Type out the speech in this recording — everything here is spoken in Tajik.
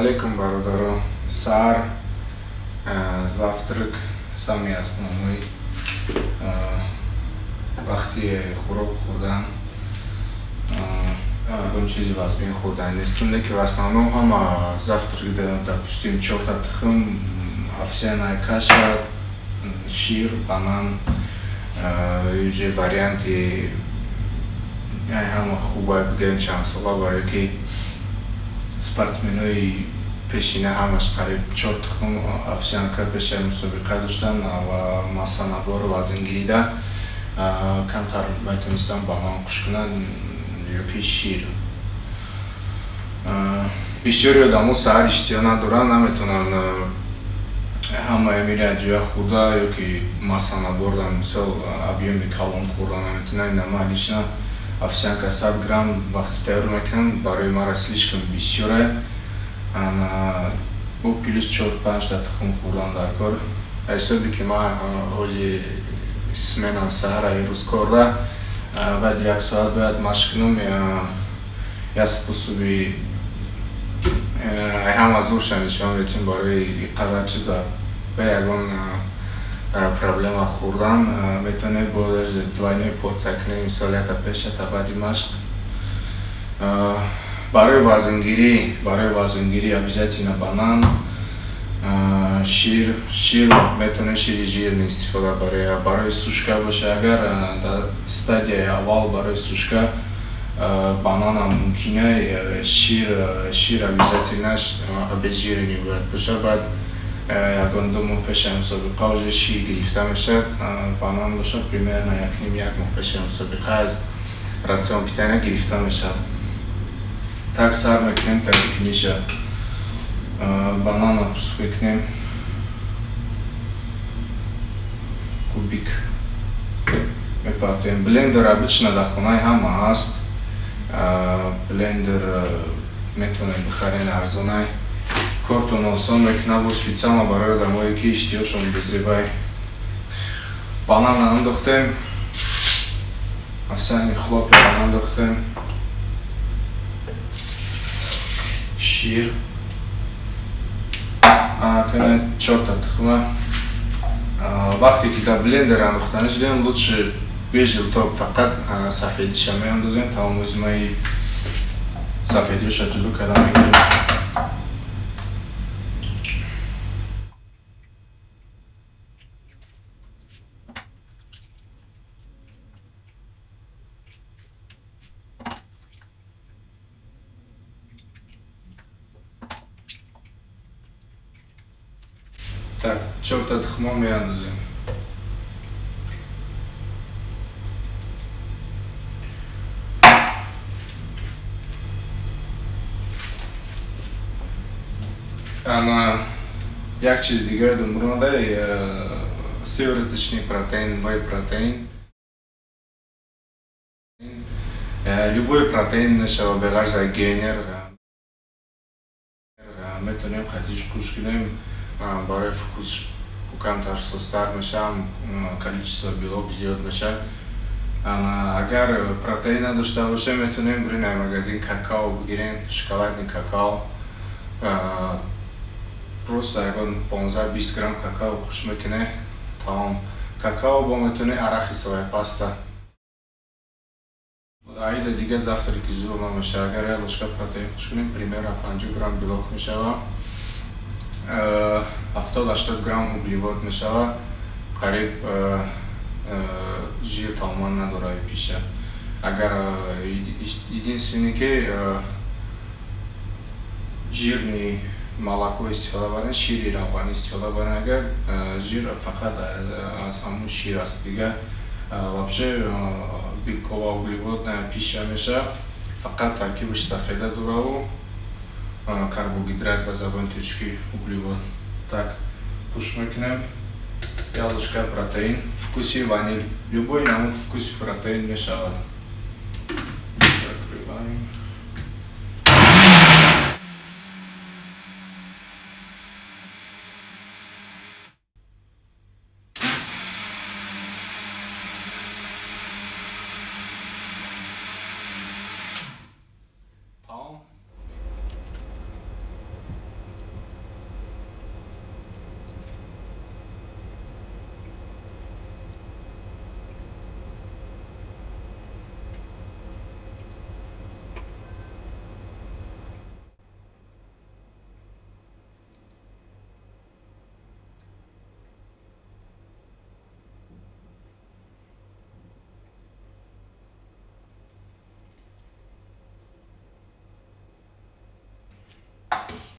алейкум, бародаро. Сахар, завтрак, самый основной. Вақти хӯрок хӯрдан, ягон чизи вазмин хӯрдан нестум, лекин в основном ҳама завтрак дадам, допустим, 4 тухм, овсяная каша, шир, банан, уже варианти ҳама хубай бигирен чанд сола, барои ки спортсменои пешина ҳамаш қариб 4 тухм овсянка пеша мусобиқа доштан ва массанабор вазнгирида камтар метонистан банан куш кунанд ёки шир. Бисёри одамо саҳар иштиҳо надоранд, наметонанд ҳамаи мире ҷоя хӯрда ёки массанабор дар мисол объёми калон хӯрда наметонанд. Ин маълишна овсянка 100 грамм вақти тайёр мекунам барои мара слишком бисёре. Бо плюс 4-5 тухм хӯрдан дар кор. Ҳисоби ки ман ҳоҷи смена саҳара ирӯз корда баъди 1 соат бояд машқ кунам. як способи ҳама зурша нишон метим барои қаза чиза ба ягон проблема хӯрдан метавонед бо двойной порция кунед, мисол ята пеш ята баъди машқ. Барои вазнгирӣ обязательно банан, шир метавонед шири жирни истифода барои сушка боша. Агар дар стадияи аввал барои сушка бананам мумкине, шир обязательно обезжирени бояд боша. Баъд ягон 2 моҳ пеши мусобиқа уже шир гирифта мешавад. Банан боша примерно 1 моҳ пеши мусобиқа аз ратсион питания гирифта мешавад. Так сар мекунем та финиша. Банана пуск мекунем кубик мепартоем. Блендер обычно дар хонаи ҳама ҳаст. Блендер метавонем бихарен арзонай. Кортон осон мекунам, бо специално барои одамое ки иштиҳошон безебай. Банана андохтем, овсяни хлопя андохтем, шир, 4 тухма. Вақте ки дар блендер андохтаниш дем, лучше без желток фақат сафедиша меандозем, тамоми мои сафедиша ҷудо карда мегирем. Так, 4 тухмо меандозем. Як чиз дигар думрунда сывороточный протеин, вей протеин. Любой протеин мешава беғайр за гейнер. Метавонем хатиш куш кунем барои вкус камтар сустар мешавад, количество белок зиёд мешавад. Агар протеин надошта бошем, метавонем бирем дар магазин какао бигирем, шоколадный какао. Просто ягон 15-20 грамм какао хуш мекуне. Тамом. Какао бо метавонед арахисовая паста. Аида дига завтраки зур намешава. Агар як лошка протеин хуш кунем, примерно 50 грамм белок мешава, 70-80 грамм углевод мешава. Қариб жир тамоман надорад пиша. Агар единственное ки жирни молоко истифода барен, шири равған истифода барен. Агар жир фақат аз ҳамун шир аст, дига вообще белковая углеводная пища меша. Фақат таркибаш сафеда дораву карбогидрат ба забони турчки углевод. Так, пуш мекунем. Я ложка протеин, вкуси ваниль. Любой намуд вкуси протеин мешавад. Закрываем.